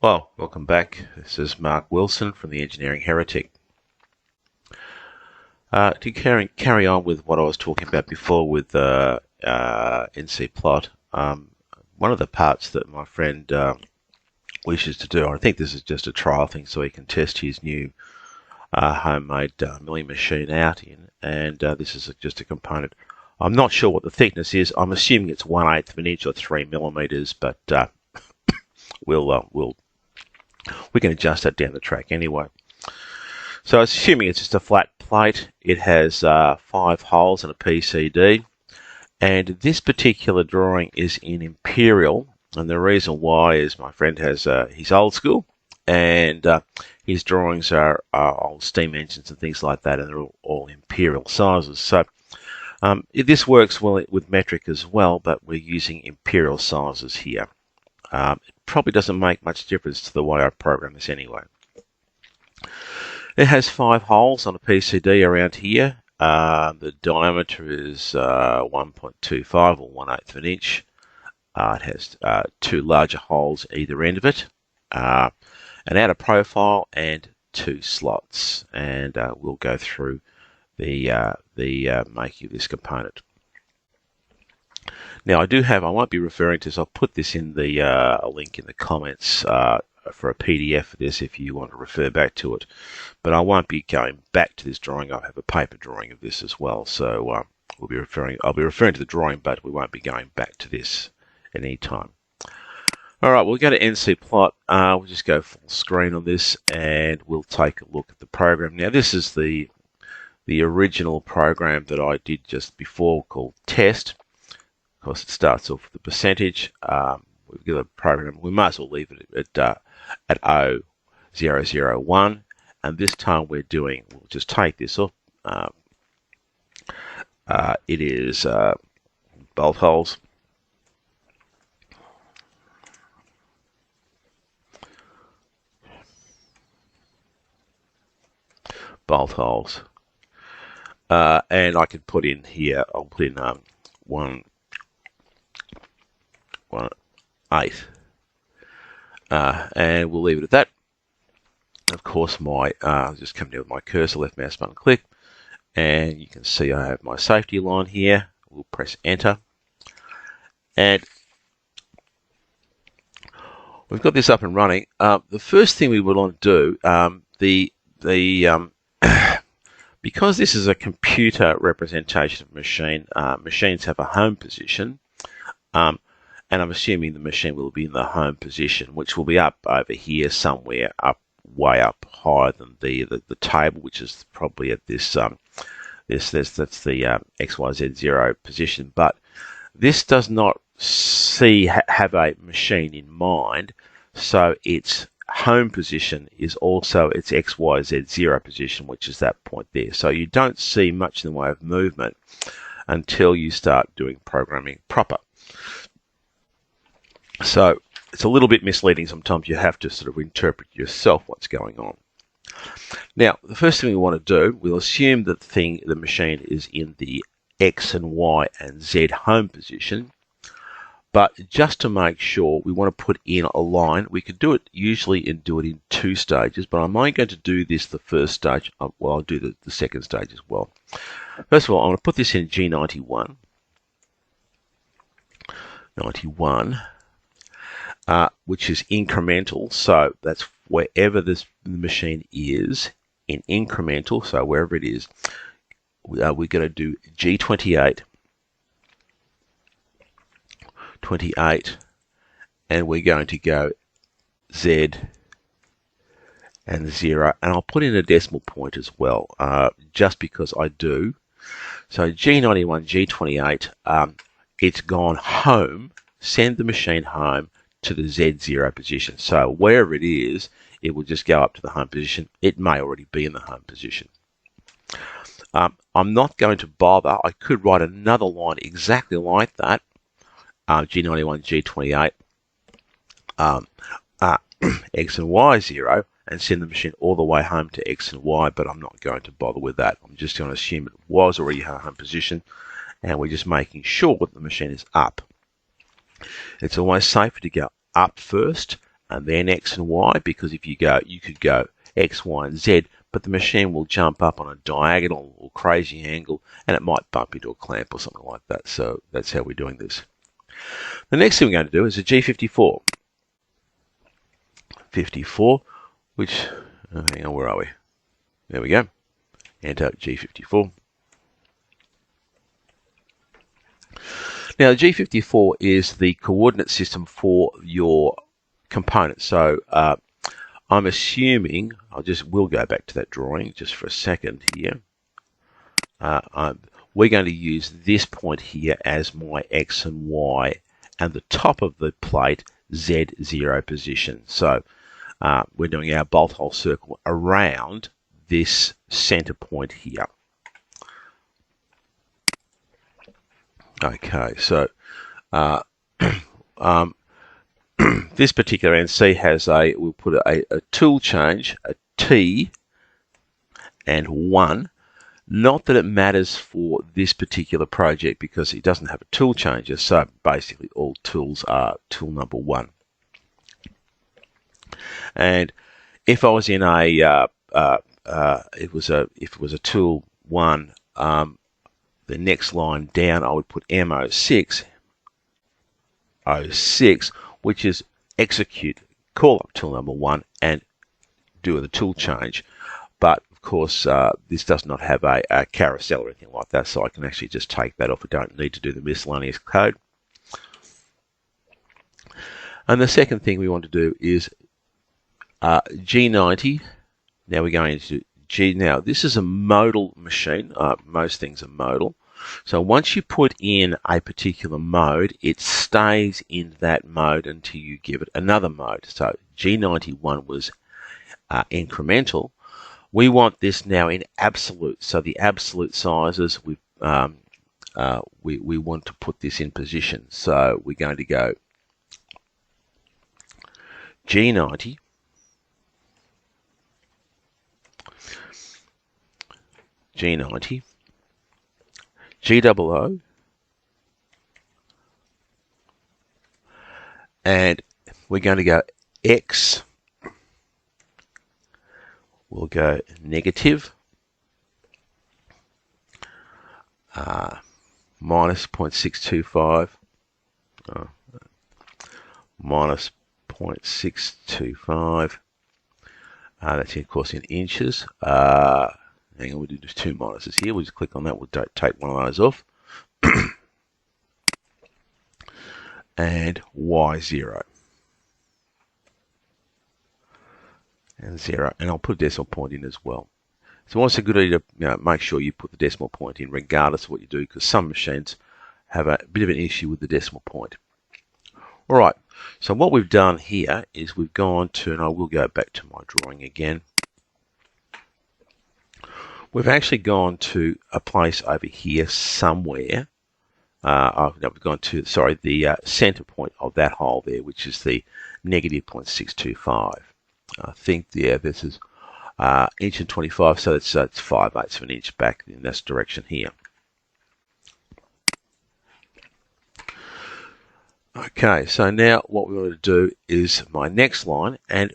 Well, welcome back. This is Mark Wilson from the Engineering Heretic. To carry on with what I was talking about before with NC Plot, one of the parts that my friend wishes to do, I think this is just a trial thing so he can test his new homemade milling machine out in, and this is just a component. I'm not sure what the thickness is. I'm assuming it's 1/8 of an inch or 3 millimeters, but we can adjust that down the track anyway. So assuming it's just a flat plate, it has 5 holes and a PCD, and this particular drawing is in Imperial, and the reason why is my friend has he's old school, and his drawings are old steam engines and things like that, and they're all Imperial sizes. So this works well with metric as well, but we're using Imperial sizes here. It probably doesn't make much difference to the way I program this anyway. It has 5 holes on a PCD around here. The diameter is 1.25 or 1/8 of an inch. It has 2 larger holes either end of it, an outer profile, and 2 slots. And we'll go through the making of this component. Now I won't be referring to this. I'll put this in the a link in the comments for a PDF for this if you want to refer back to it. But I won't be going back to this drawing. I have a paper drawing of this as well. So I'll be referring to the drawing, but we won't be going back to this at any time. All right, we'll go to NC Plot. We'll just go full screen on this, and we'll take a look at the program. Now this is the original program that I did just before called Test. Of course, it starts off with the percentage. We've got a program. We might as well leave it at 001, and this time we'll just take this off. It is bolt holes. Bolt holes. And I can put in here, I'll put in 1/8. And we'll leave it at that. Of course, I'll just come down with my cursor, left mouse button click, and you can see I have my safety line here. We'll press enter, and we've got this up and running. The first thing we would want to do, because this is a computer representation of a machine, machines have a home position, and I'm assuming the machine will be in the home position, which will be up over here somewhere, way up higher than the table, which is probably at this that's the XYZ0 position. But this does not have a machine in mind, so its home position is also its XYZ0 position, which is that point there. So you don't see much in the way of movement until you start doing programming proper. So it's a little bit misleading sometimes. You have to sort of interpret yourself what's going on. Now, the first thing we want to do, we'll assume that the machine is in the X and Y and Z home position. But just to make sure, we want to put in a line. We could do it usually and do it in 2 stages, but I'm only going to do this the first stage. Well, I'll do the second stage as well. First of all, I'm going to put this in G91. 91. Which is incremental, so that's wherever the machine is in incremental, so wherever it is, we're going to do G28, 28, and we're going to go Z and 0, and I'll put in a decimal point as well, just because I do. So G91, G28, it's gone home, send the machine home to the Z0 position. So wherever it is, it will just go up to the home position. It may already be in the home position. I'm not going to bother. I could write another line exactly like that. G91, G28, X and Y0, and send the machine all the way home to X and Y, but I'm not going to bother with that. I'm just going to assume it was already in home position, and we're just making sure that the machine is up. It's always safer to go up first and then X and Y, because if you go, you could go X, Y, and Z, but the machine will jump up on a diagonal or crazy angle, and it might bump into a clamp or something like that. So that's how we're doing this. The next thing we're going to do is a G54. 54, which, hang on, where are we? There we go. Enter G54. Now, the G54 is the coordinate system for your component. So I'm assuming, we'll go back to that drawing just for a second here. We're going to use this point here as my X and Y, and the top of the plate Z0 position. So we're doing our bolt hole circle around this center point here. Okay, so this particular NC has we'll put a tool change, a T and 1. Not that it matters for this particular project because it doesn't have a tool changer, so basically all tools are tool number 1. And if I was in if it was a tool 1, the next line down, I would put M06, 06, which is execute, call up tool number 1 and do the tool change. But of course, this does not have a carousel or anything like that, so I can actually just take that off. I don't need to do the miscellaneous code. And the second thing we want to do is G90. Now we're going into G. Now this is a modal machine. Most things are modal. So once you put in a particular mode, it stays in that mode until you give it another mode. So G91 was incremental. We want this now in absolute. So the absolute sizes, we want to put this in position. So we're going to go G90. G90, G00, and we're going to go X, we'll go negative, minus 0.625, minus 0.625, that's of course in inches. Hang on, we'll do just 2 minuses here. We'll just click on that. We'll take one of those off. And Y0. And 0. And I'll put a decimal point in as well. So it's a good idea to make sure you put the decimal point in regardless of what you do, because some machines have a bit of an issue with the decimal point. All right. So what we've done here is we've gone to, and I will go back to my drawing again. We've actually gone to a place over here somewhere. We've gone to, the center point of that hole there, which is the negative 0.625. I think, yeah, this is inch and 25, so it's 5/8 of an inch back in this direction here. Okay, so now what we want to do is my next line, and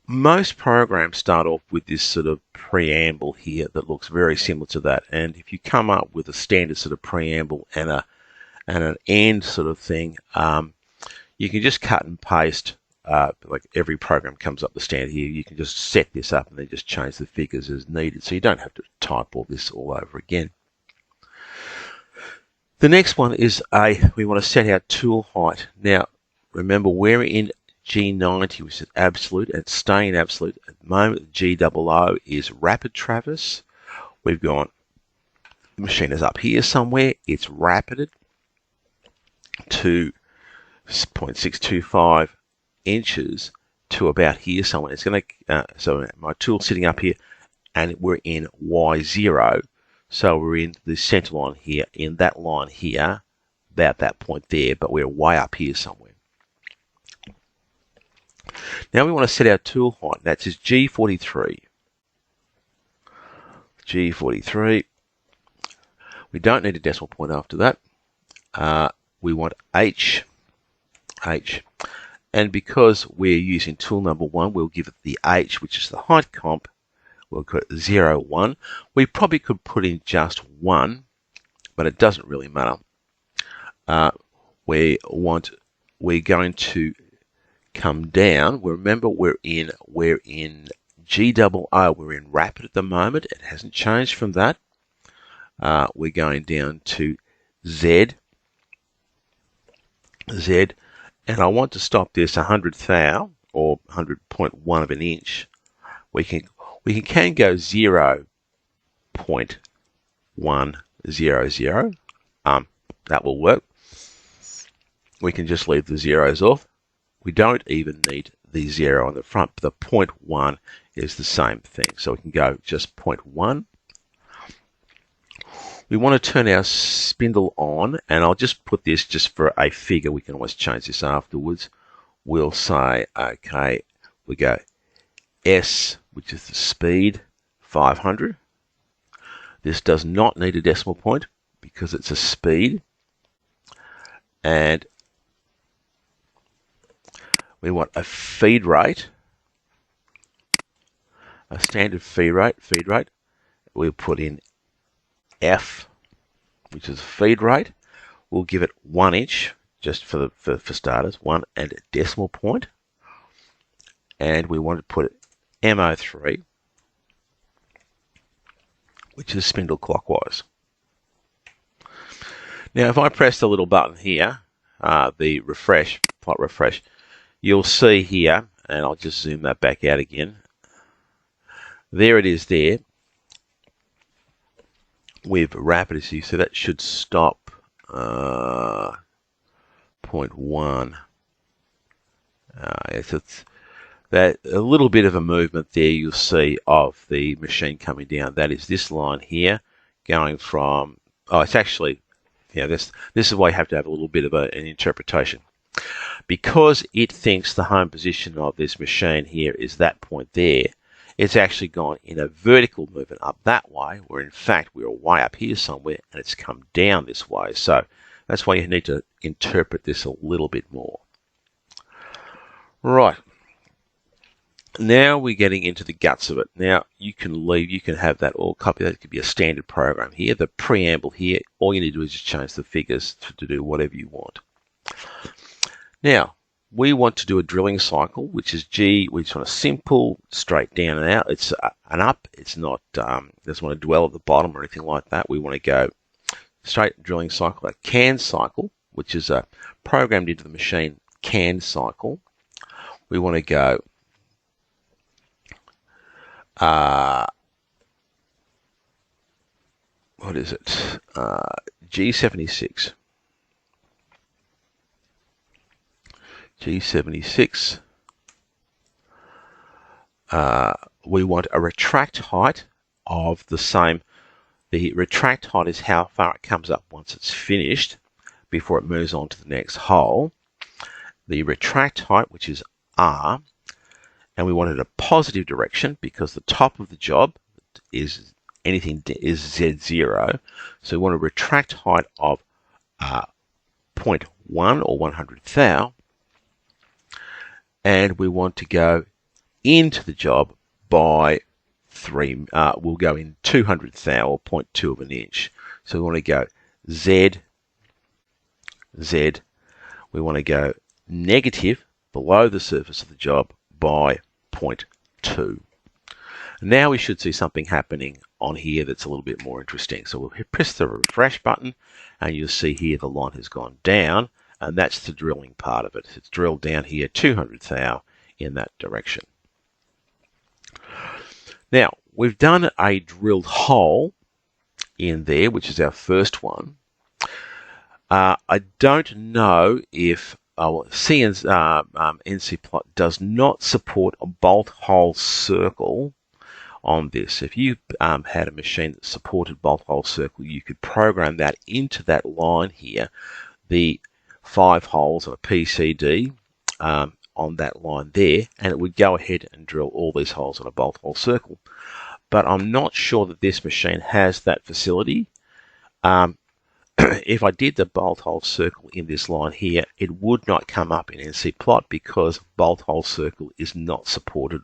most programs start off with this sort of preamble here that looks very similar to that. And if you come up with a standard sort of preamble and an end sort of thing, you can just cut and paste. Like every program comes up the standard here. You can just set this up and then just change the figures as needed. So you don't have to type all this all over again. The next one is we want to set our tool height. Now, remember, we're in G90, which is absolute, and it's staying absolute. At the moment, G00 is rapid traverse. We've gone, the machine is up here somewhere. It's rapided to 0.625 inches to about here somewhere. It's going to, so my tool's sitting up here, and we're in Y0. So we're in the center line here, in that line here, about that point there, but we're way up here somewhere. Now we want to set our tool height. That's G43. G43. We don't need a decimal point after that. We want H. And because we're using tool number 1, we'll give it the H, which is the height comp. We'll put 0, 1. We probably could put in just 1, but it doesn't really matter. We're going to come down. Remember, we're in GOO. We're in rapid at the moment. It hasn't changed from that. We're going down to Z, and I want to stop this 100th thou, or 100.1 of an inch. We can go 0.100. That will work. We can just leave the zeros off. We don't even need the 0 on the front, but the 0.1 is the same thing. So we can go just 0.1. We want to turn our spindle on, and I'll just put this just for a figure. We can always change this afterwards. We'll say, okay, we go S, which is the speed, 500. This does not need a decimal point because it's a speed. And we want a feed rate, a standard feed rate. We'll put in F, which is feed rate. We'll give it 1 inch, just for starters, 1 and a decimal point. And we want to put it MO3, which is spindle clockwise. Now, if I press the little button here, the plot refresh, you'll see here, and I'll just zoom that back out again. There it is there. With rapid, as you see, that should stop 0.1. It's that a little bit of a movement there you'll see of the machine coming down. That is this line here going from, it's actually, this is why you have to have a little bit of an interpretation. Because it thinks the home position of this machine here is that point there, it's actually gone in a vertical movement up that way, where in fact we were way up here somewhere and it's come down this way. So that's why you need to interpret this a little bit more. Right. Now we're getting into the guts of it. Now you can have that all copied. That could be a standard program here. The preamble here, all you need to do is just change the figures to do whatever you want. Now, we want to do a drilling cycle, which is G. We just want a simple straight down and out. It's an up. It's not, doesn't want to dwell at the bottom or anything like that. We want to go straight drilling cycle, a can cycle, which is a programmed into the machine can cycle. We want to go what is it? G76. G76. We want a retract height of the same. The retract height is how far it comes up once it's finished before it moves on to the next hole. The retract height, which is R, and we wanted a positive direction because the top of the job is Z0. So we want a retract height of 0.1 or 100th thou. And we want to go into the job by 3. We'll go in 200th thou or 0.2 of an inch. So we want to go Z. We want to go negative below the surface of the job by 0.2. Now we should see something happening on here that's a little bit more interesting. So we'll press the refresh button and you'll see here the line has gone down, and that's the drilling part of it. It's drilled down here 200th thou in that direction. Now we've done a drilled hole in there, which is our first one. I don't know if NC plot does not support a bolt hole circle on this. If you had a machine that supported bolt hole circle, you could program that into that line here, the 5 holes of a PCD on that line there, and it would go ahead and drill all these holes on a bolt hole circle. But I'm not sure that this machine has that facility. if I did the bolt hole circle in this line here, it would not come up in NC plot because bolt hole circle is not supported.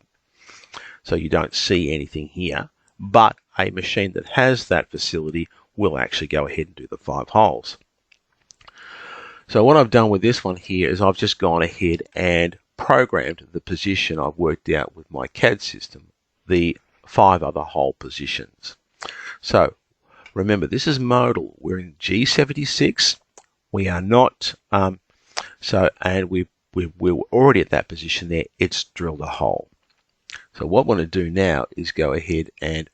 So you don't see anything here, but a machine that has that facility will actually go ahead and do the 5 holes. So what I've done with this one here is I've just gone ahead and programmed the position I've worked out with my CAD system, the 5 other hole positions. So remember, this is modal. We're in G76. We are not, and we're already at that position there. It's drilled a hole. So what I want to do now is go ahead and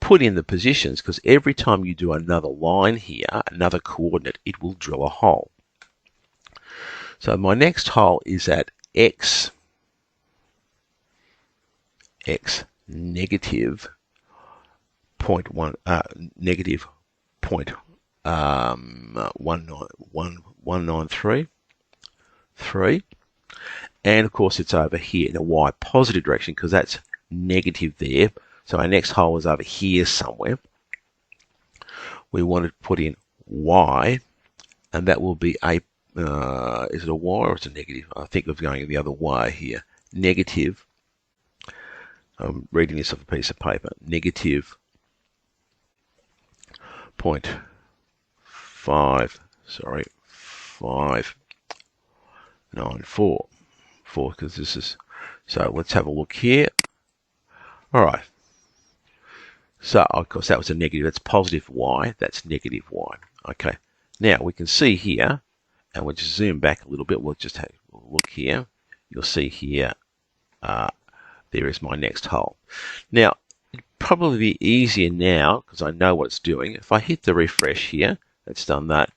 put in the positions, because every time you do another line here, another coordinate, it will drill a hole. So my next hole is at X negative 193, and of course it's over here in a Y positive direction because that's negative there. So our next hole is over here somewhere. We want to put in Y, and that will be a is it a Y or it's a negative? I think of going the other way here. Negative. I'm reading this off a piece of paper. Negative 594 because this is, so let's have a look here. All right, so of course that was a negative. That's positive Y, that's negative Y. Okay, now we can see here, and we'll just zoom back a little bit. We'll just have a look here. You'll see here there is my next hole. Now it'd probably be easier now because I know what it's doing. If I hit the refresh here, that's done that.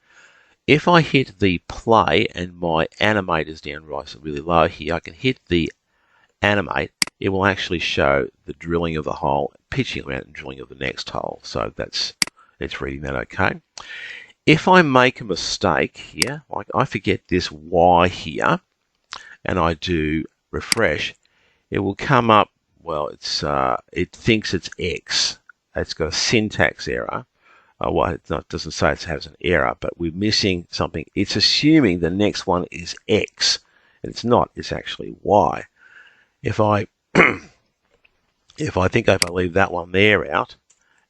If I hit the play and my animator's down right really low here, I can hit the animate. It will actually show the drilling of the hole, pitching around and drilling of the next hole. So it's reading that okay. If I make a mistake here, like I forget this Y here, and I do refresh, it will come up, well, it thinks it's X. It's got a syntax error. Well, it doesn't say it has an error, but we're missing something. It's assuming the next one is X, and it's not. It's actually Y. If I think if I leave that one there out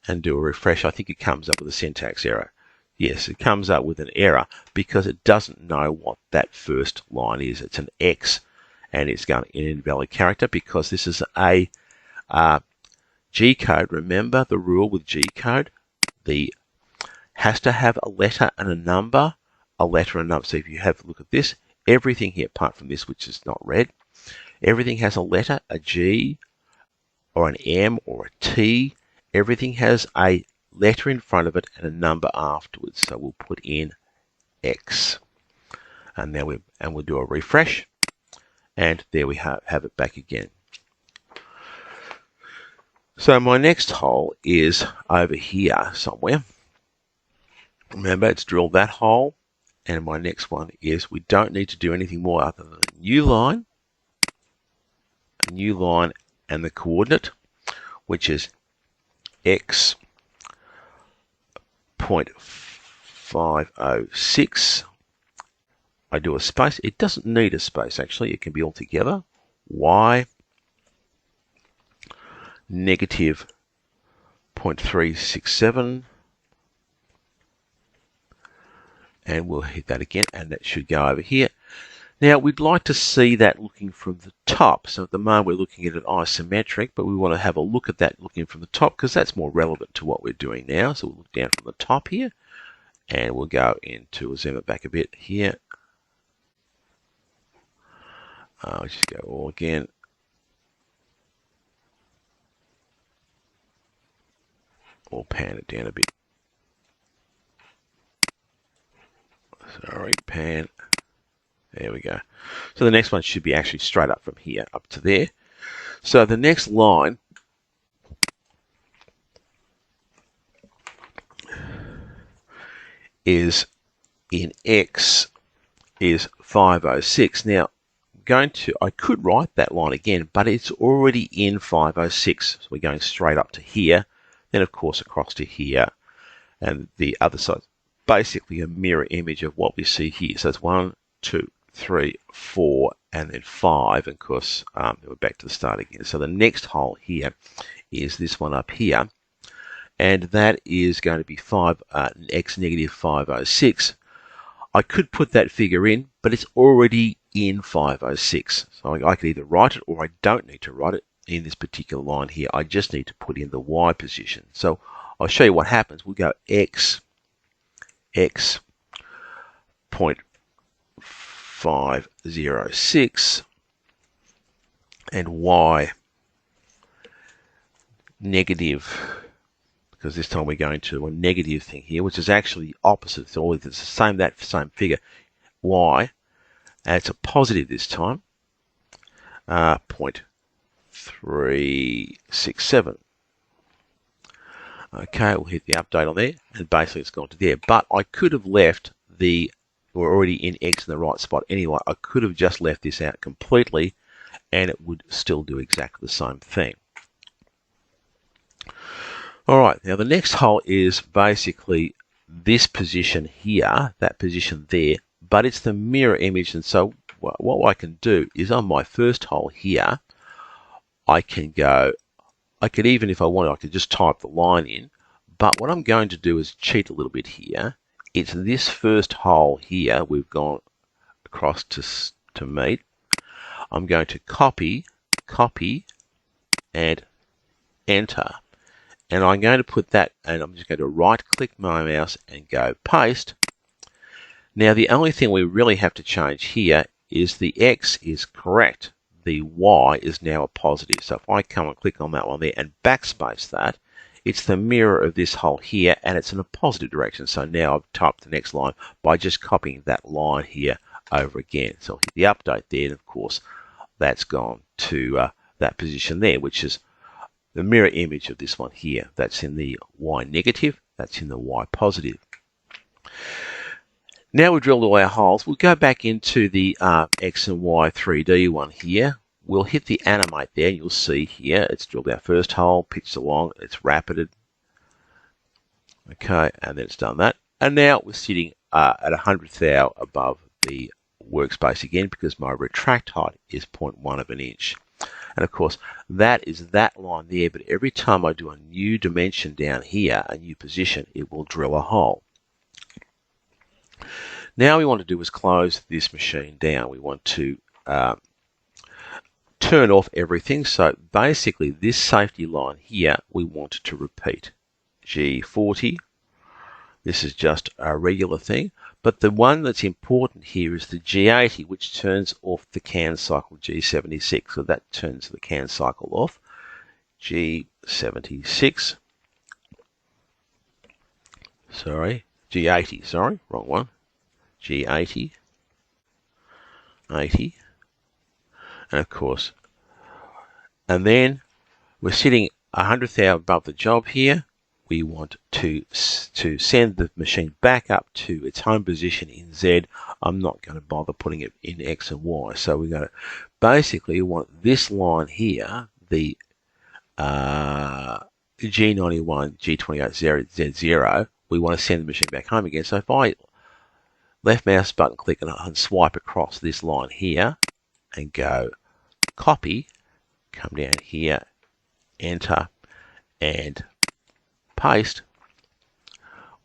and do a refresh, I think it comes up with a syntax error. Yes, it comes up with an error because it doesn't know what that first line is. It's an X, and it's going to an invalid character because this is a G code. Remember the rule with G code? The has to have a letter and a number, a letter and a number. So if you have a look at this, everything here, apart from this, which is not red, everything has a letter, a G, or an M, or a T. Everything has a letter in front of it and a number afterwards. So we'll put in X, and then we'll do a refresh, and there we have it back again. So my next hole is over here somewhere. Remember, it's drilled that hole, and my next one is we don't need to do anything more other than a new line, and the coordinate, which is X 0.506. I do a space. It doesn't need a space, actually. It can be all together. Y negative 0.367. And we'll hit that again, and that should go over here. Now, we'd like to see that looking from the top. So at the moment, we're looking at it isometric, but we want to have a look at that looking from the top because that's more relevant to what we're doing now. So we'll look down from the top here, and we'll go into, we'll zoom it back a bit here. I'll just go all again. Or pan it down a bit. Sorry, pan. There we go. So the next one should be actually straight up from here up to there. So the next line is in X is 506. Now, I could write that line again, but it's already in 506. So we're going straight up to here, then of course across to here, and the other side. basically a mirror image of what we see here. So it's 1, 2, 3, 4, and then 5. And of course, we're back to the start again. So the next hole here is this one up here, and that is going to be x negative 506. I could put that figure in, but it's already in 506. So I could either write it or I don't need to write it in this particular line here. I just need to put in the y position. So I'll show you what happens. We'll go x 0.506 and y negative, because this time we're going to a negative thing here, which is actually the opposite. So it's the same, that same figure, y, and it's a positive this time, 0.367. Okay, we'll hit the update on there, and basically it's gone to there. But I could have left we're already in x in the right spot anyway. I could have just left this out completely, and it would still do exactly the same thing. Alright, now the next hole is basically this position here, that position there, but it's the mirror image. And so what I can do is on my first hole here, I could even, if I wanted, I could just type the line in. But what I'm going to do is cheat a little bit here. It's this first hole here we've gone across to meet. I'm going to copy, and enter. And I'm going to put that, and I'm just going to right-click my mouse and go paste. Now the only thing we really have to change here is the x is correct. The y is now a positive. So if I come and click on that one there and backspace that, it's the mirror of this hole here, and it's in a positive direction. So now I've typed the next line by just copying that line here over again. So I'll hit the update there, and of course that's gone to that position there, which is the mirror image of this one here. That's in the y negative, that's in the y positive. Now we've drilled all our holes. We'll go back into the x and y 3D one here. We'll hit the animate there, and you'll see here it's drilled our first hole, pitched along, it's rapided. Okay, and then it's done that. And now we're sitting at 100th thou above the workspace again, because my retract height is 0.1 of an inch. And of course, that is that line there, but every time I do a new dimension down here, a new position, it will drill a hole. Now we want to do is close this machine down. We want to turn off everything. So basically this safety line here, we want to repeat. G40, this is just a regular thing. But the one that's important here is the G80, which turns off the can cycle G76. So that turns the can cycle off. G76. Sorry, G80. Sorry, wrong one. G80. 80. And of course, and then we're sitting 100th thou above the job here. We want to send the machine back up to its home position in Z. I'm not going to bother putting it in X and Y. So we're going to basically want this line here, the G91, G28, Z0. We want to send the machine back home again. So if I left mouse button click and swipe across this line here and go copy, come down here, enter, and paste,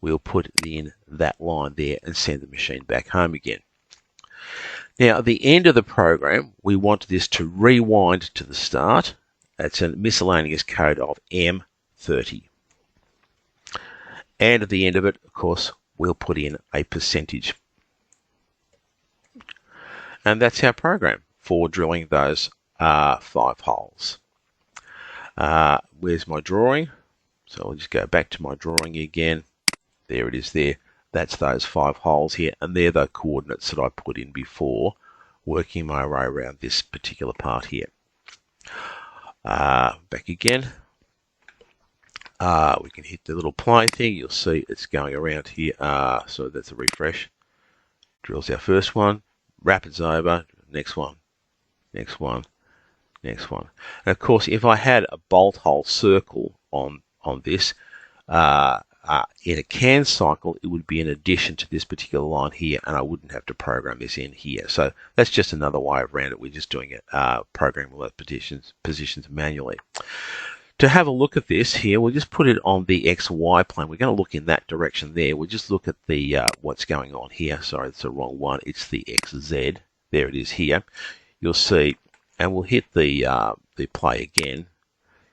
we'll put in that line there and send the machine back home again. Now at the end of the program, we want this to rewind to the start. That's a miscellaneous code of M30. And at the end of it, of course, we'll put in a percentage. And that's our program for drilling those 5 holes. Where's my drawing? So I'll just go back to my drawing again. There it is there. That's those 5 holes here, and they're the coordinates that I put in before, working my way around this particular part here. Back again. We can hit the little play thing. You'll see it's going around here. So that's a refresh. Drills our first one. Rapids over. Next one. Next one. Next one. And of course, if I had a bolt hole circle on this, in a can cycle, it would be in addition to this particular line here, and I wouldn't have to program this in here. So that's just another way around it. We're just doing it, programming all those positions manually. To have a look at this here, we'll just put it on the XY plane. We're going to look in that direction there. We'll just look at the what's going on here. Sorry, it's the wrong one. It's the XZ. There it is here. You'll see, and we'll hit the play again.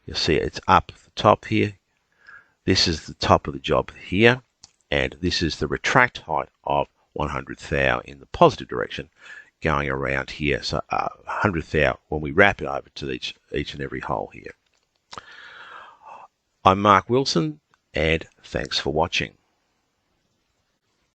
You'll see it's up at the top here. This is the top of the job here, and this is the retract height of 100 thou in the positive direction going around here. So 100 thou when we wrap it over to each and every hole here. I'm Mark Wilson, and thanks for watching.